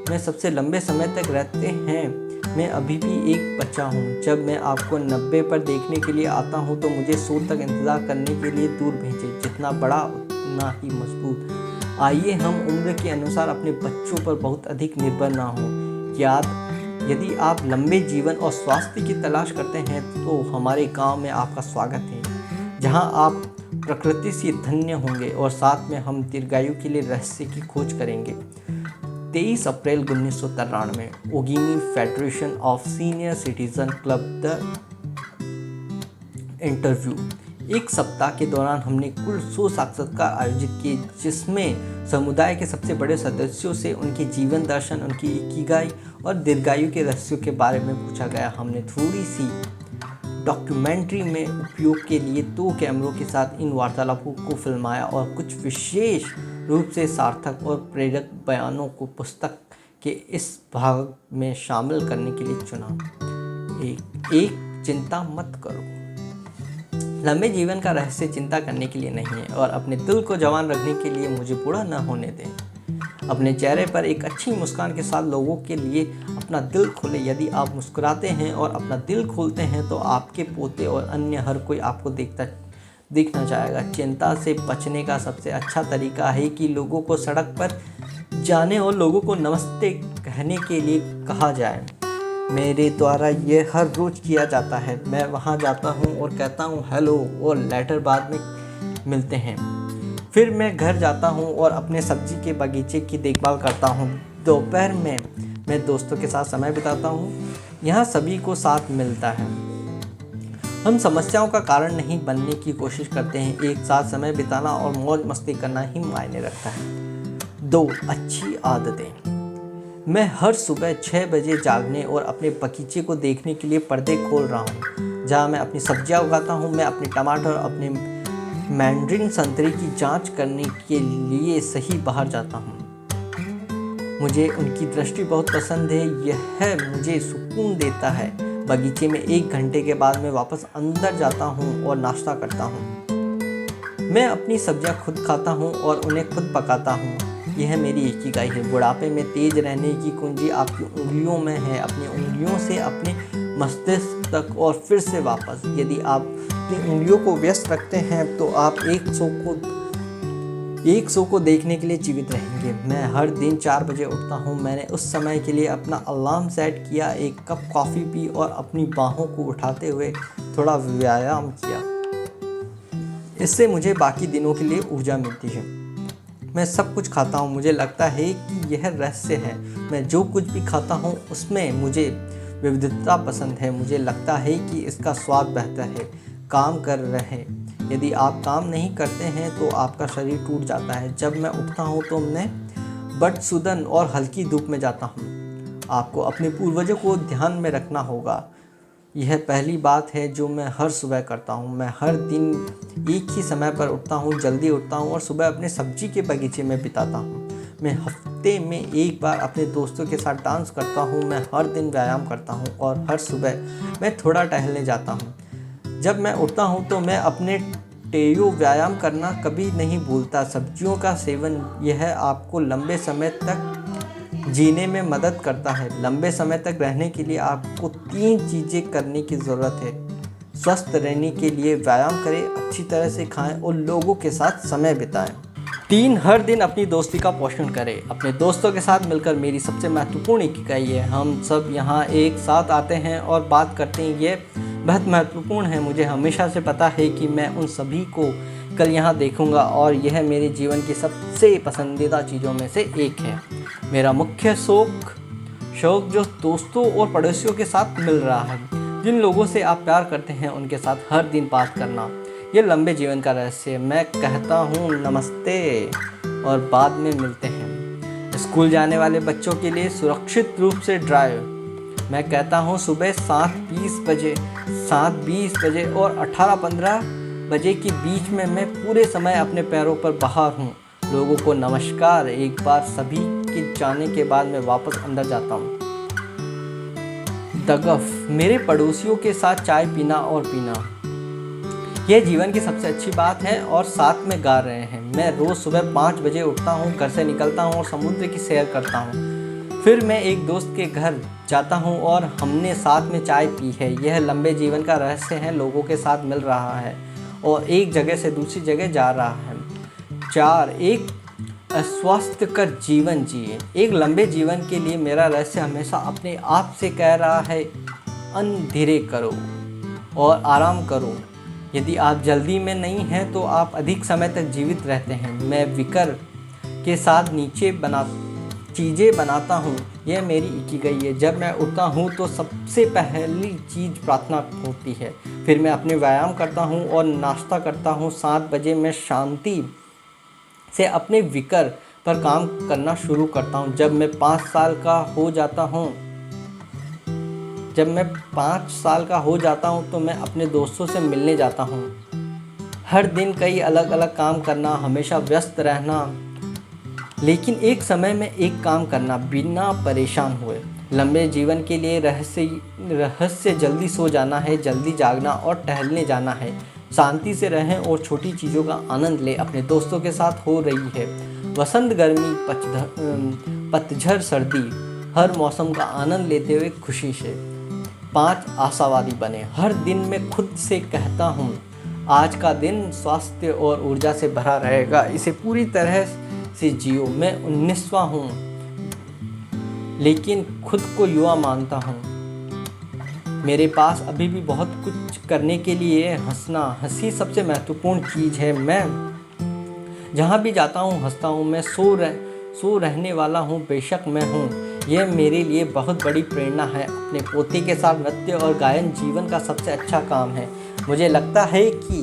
में सबसे लंबे समय तक रहते हैं। मैं अभी भी एक बच्चा हूँ। जब मैं आपको 90 पर देखने के लिए आता हूँ तो मुझे 100 तक इंतज़ार करने के लिए दूर भेजें। जितना बड़ा उतना ही मजबूत। आइए हम उम्र के अनुसार अपने बच्चों पर बहुत अधिक निर्भर ना हों। यदि आप लंबे जीवन और स्वास्थ्य की तलाश करते हैं तो हमारे गांव में आपका स्वागत है, जहां आप प्रकृति से धन्य होंगे और साथ में हम दीर्घायु के लिए रहस्य की खोज करेंगे। 23 April 1993 Ogimi federation of senior citizen club the interview एक सप्ताह के दौरान हमने कुल 100 साक्षात्कार आयोजित किए, जिसमें समुदाय के सबसे बड़े सदस्यों से उनके जीवन दर्शन, उनकी इकिगाई और दीर्घायु के रहस्यों के बारे में पूछा गया। हमने थोड़ी सी डॉक्यूमेंट्री में उपयोग के लिए 2 कैमरों के साथ इन वार्तालापों को फिल्माया और कुछ विशेष रूप से सार्थक और प्रेरक बयानों को पुस्तक के इस भाग में शामिल करने के लिए चुना। एक चिंता मत करो। लंबे जीवन का रहस्य चिंता करने के लिए नहीं है और अपने दिल को जवान रखने के लिए मुझे बूढ़ा न होने दें। अपने चेहरे पर एक अच्छी मुस्कान के साथ लोगों के लिए अपना दिल खोलें। यदि आप मुस्कुराते हैं और अपना दिल खोलते हैं तो आपके पोते और अन्य हर कोई आपको देखना चाहेगा। चिंता से बचने का सबसे अच्छा तरीका है कि लोगों को सड़क पर जाने और लोगों को नमस्ते कहने के लिए कहा जाए। मेरे द्वारा ये हर रोज़ किया जाता है। मैं वहाँ जाता हूँ और कहता हूँ हेलो और लेटर बाद में मिलते हैं। फिर मैं घर जाता हूँ और अपने सब्जी के बगीचे की देखभाल करता हूँ। दोपहर में मैं दोस्तों के साथ समय बिताता हूँ। यहाँ सभी को साथ मिलता है। हम समस्याओं का कारण नहीं बनने की कोशिश करते हैं। एक साथ समय बिताना और मौज मस्ती करना ही मायने रखता है। 2 अच्छी आदतें। मैं हर सुबह 6 बजे जागने और अपने बगीचे को देखने के लिए पर्दे खोल रहा हूँ, जहाँ मैं अपनी सब्जियाँ उगाता हूँ। मैं अपने टमाटर और अपने मैंड्रिन संतरे की जांच करने के लिए सही बाहर जाता हूँ। मुझे उनकी दृष्टि बहुत पसंद है। यह मुझे सुकून देता है। बगीचे में 1 घंटे के बाद मैं वापस अंदर जाता हूँ और नाश्ता करता हूँ। मैं अपनी सब्जियाँ खुद खाता हूँ और उन्हें खुद पकाता हूँ। यह मेरी इकिगाई है। बुढ़ापे में तेज रहने की कुंजी आपकी उंगलियों में है। अपनी उंगलियों से अपने मस्तिष्क तक और फिर से वापस। यदि आप अपनी उंगलियों को व्यस्त रखते हैं तो आप 100 को देखने के लिए जीवित रहेंगे। मैं हर दिन 4 बजे उठता हूँ। मैंने उस समय के लिए अपना अलार्म सेट किया, 1 कप कॉफ़ी पी और अपनी बाहों को उठाते हुए थोड़ा व्यायाम किया। इससे मुझे बाकी दिनों के लिए ऊर्जा मिलती है। मैं सब कुछ खाता हूँ। मुझे लगता है कि यह रहस्य है। मैं जो कुछ भी खाता हूँ उसमें मुझे विविधता पसंद है। मुझे लगता है कि इसका स्वाद बेहतर है। काम कर रहे। यदि आप काम नहीं करते हैं तो आपका शरीर टूट जाता है। जब मैं उठता हूँ तो मैं बदसूदन और हल्की धूप में जाता हूँ। आपको अपने पूर्वजों को ध्यान में रखना होगा। यह पहली बात है जो मैं हर सुबह करता हूँ। मैं हर दिन एक ही समय पर उठता हूँ, जल्दी उठता हूँ और सुबह अपने सब्जी के बगीचे में बिताता हूँ। मैं हफ्ते में 1 बार अपने दोस्तों के साथ डांस करता हूँ। मैं हर दिन व्यायाम करता हूँ और हर सुबह मैं थोड़ा टहलने जाता हूँ। जब मैं उठता हूँ तो मैं अपने टेयो व्यायाम करना कभी नहीं भूलता। सब्जियों का सेवन यह आपको लंबे समय तक जीने में मदद करता है। लंबे समय तक रहने के लिए आपको 3 चीज़ें करने की ज़रूरत है। स्वस्थ रहने के लिए व्यायाम करें, अच्छी तरह से खाएं और लोगों के साथ समय बिताएं। 3 हर दिन अपनी दोस्ती का पोषण करें। अपने दोस्तों के साथ मिलकर मेरी सबसे महत्वपूर्ण इकाई है। हम सब यहाँ एक साथ आते हैं और बात करते हैं। ये बहुत महत्वपूर्ण है। मुझे हमेशा से पता है कि मैं उन सभी को कल यहाँ देखूँगा और यह मेरे जीवन की सबसे पसंदीदा चीज़ों में से एक है। मेरा मुख्य शौक जो दोस्तों और पड़ोसियों के साथ मिल रहा है। जिन लोगों से आप प्यार करते हैं उनके साथ हर दिन बात करना, ये लंबे जीवन का रहस्य है। मैं कहता हूँ नमस्ते और बाद में मिलते हैं। स्कूल जाने वाले बच्चों के लिए सुरक्षित रूप से ड्राइव। मैं कहता हूँ सुबह 7:20 बजे और 18:15 बजे के बीच में मैं पूरे समय अपने पैरों पर बाहर हूँ। लोगों को नमस्कार। एक बार सभी के जाने के बाद मैं वापस अंदर जाता हूँ। दगफ, मेरे पड़ोसियों के साथ चाय पीना और पीना, यह जीवन की सबसे अच्छी बात है और साथ में गा रहे हैं। मैं रोज़ सुबह 5 बजे उठता हूँ, घर से निकलता हूँ और समुद्र की सैर करता हूँ। फिर मैं एक दोस्त के घर जाता हूँ और हमने साथ में चाय पी है। यह लंबे जीवन का रहस्य है। लोगों के साथ मिल रहा है और एक जगह से दूसरी जगह जा रहा है। 4 एक अस्वास्थ्यकर जीवन जिए। एक लंबे जीवन के लिए मेरा रहस्य हमेशा अपने आप से कह रहा है, अन्न धीरे करो और आराम करो। यदि आप जल्दी में नहीं हैं तो आप अधिक समय तक जीवित रहते हैं। मैं विकर के साथ नीचे चीज़ें बनाता हूँ, यह मेरी इकिगाई है। जब मैं उठता हूँ तो सबसे पहली चीज़ प्रार्थना होती है। फिर मैं अपने व्यायाम करता हूँ और नाश्ता करता हूँ। 7 बजे मैं शांति से अपने विकर पर काम करना शुरू करता हूँ। जब मैं 5 साल का हो जाता हूँ तो मैं अपने दोस्तों से मिलने जाता हूँ। हर दिन कई अलग अलग काम करना, हमेशा व्यस्त रहना, लेकिन एक समय में एक काम करना बिना परेशान हुए। लंबे जीवन के लिए रहस्य जल्दी सो जाना है, जल्दी जागना और टहलने जाना है। शांति से रहें और छोटी चीज़ों का आनंद लें। अपने दोस्तों के साथ हो रही है वसंत, गर्मी, पतझड़, सर्दी, हर मौसम का आनंद लेते हुए खुशी से। 5 आशावादी बने। हर दिन मैं खुद से कहता हूँ आज का दिन स्वास्थ्य और ऊर्जा से भरा रहेगा, इसे पूरी तरह से जियो। मैं 19वां हूँ लेकिन खुद को युवा मानता हूँ। मेरे पास अभी भी बहुत कुछ करने के लिए है। हंसी सबसे महत्वपूर्ण चीज़ है। मैं जहाँ भी जाता हूँ हंसता हूँ। मैं सो रहने वाला हूँ, बेशक मैं हूँ। यह मेरे लिए बहुत बड़ी प्रेरणा है। अपने पोते के साथ नृत्य और गायन जीवन का सबसे अच्छा काम है। मुझे लगता है कि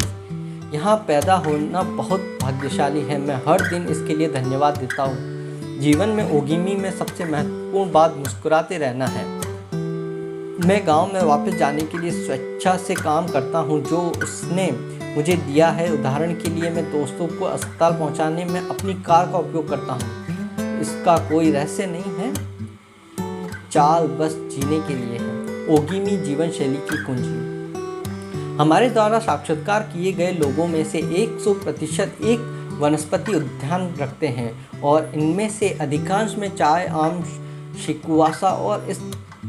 यहाँ पैदा होना बहुत भाग्यशाली है। मैं हर दिन इसके लिए धन्यवाद देता हूँ। जीवन में ओगिमी में सबसे महत्वपूर्ण बात मुस्कुराते रहना है। मैं गांव में वापस जाने के लिए स्वेच्छा से काम करता हूँ जो उसने मुझे दिया है। उदाहरण के लिए मैं दोस्तों को अस्पताल पहुँचाने में अपनी कार का उपयोग करता हूँ। इसका कोई रहस्य नहीं है, चाल बस जीने के लिए है। ओगिमी जीवन शैली की कुंजी। हमारे द्वारा साक्षात्कार किए गए लोगों में से 100% एक वनस्पति उद्यान रखते हैं और इनमें से अधिकांश में चाय, आम, शिकुआसा और इस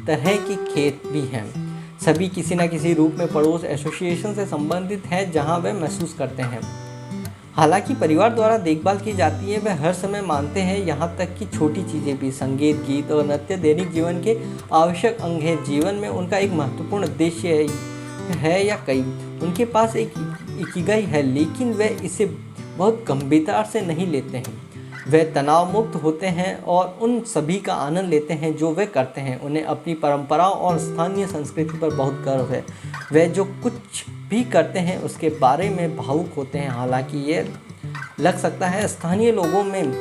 तरह के खेत भी हैं। सभी किसी न किसी रूप में पड़ोस एसोसिएशन से संबंधित हैं जहां वे महसूस करते हैं। हालांकि परिवार द्वारा देखभाल की जाती है, वे हर समय मानते हैं, यहाँ तक कि छोटी चीज़ें भी। संगीत, गीत और नृत्य दैनिक जीवन के आवश्यक अंग हैं। जीवन में उनका एक महत्वपूर्ण उद्देश्य है या कई। उनके पास एक इकिगाई है लेकिन वे इसे बहुत गंभीरता से नहीं लेते हैं। वे तनाव मुक्त होते हैं और उन सभी का आनंद लेते हैं जो वे करते हैं। उन्हें अपनी परंपराओं और स्थानीय संस्कृति पर बहुत गर्व है। वे जो कुछ भी करते हैं उसके बारे में भावुक होते हैं। हालांकि ये लग सकता है स्थानीय लोगों में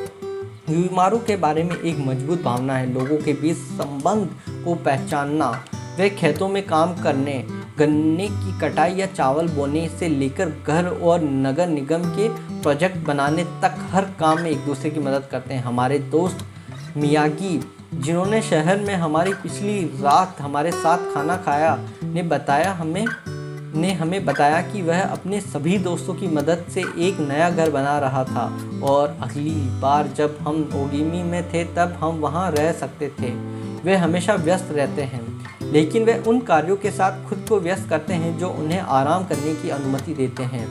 बीमारों के बारे में एक मजबूत भावना है, लोगों के बीच संबंध को पहचानना। वे खेतों में काम करने, गन्ने की कटाई या चावल बोने से लेकर घर और नगर निगम के प्रोजेक्ट बनाने तक हर काम में एक दूसरे की मदद करते हैं। हमारे दोस्त मियागी, जिन्होंने शहर में हमारी पिछली रात हमारे साथ खाना खाया, ने हमें बताया कि वह अपने सभी दोस्तों की मदद से एक नया घर बना रहा था और अगली बार जब हम ओगिमी में थे तब हम वहां रह सकते थे। वे हमेशा व्यस्त रहते हैं लेकिन वे उन कार्यों के साथ खुद को व्यस्त करते हैं जो उन्हें आराम करने की अनुमति देते हैं।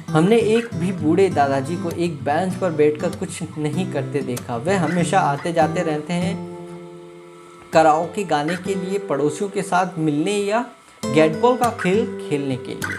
हमने एक भी बूढ़े दादाजी को एक बेंच पर बैठकर कुछ नहीं करते देखा। वे हमेशा आते जाते रहते हैं, कराओके गाने के लिए, पड़ोसियों के साथ मिलने या गेटबॉल का खेल खेलने के लिए।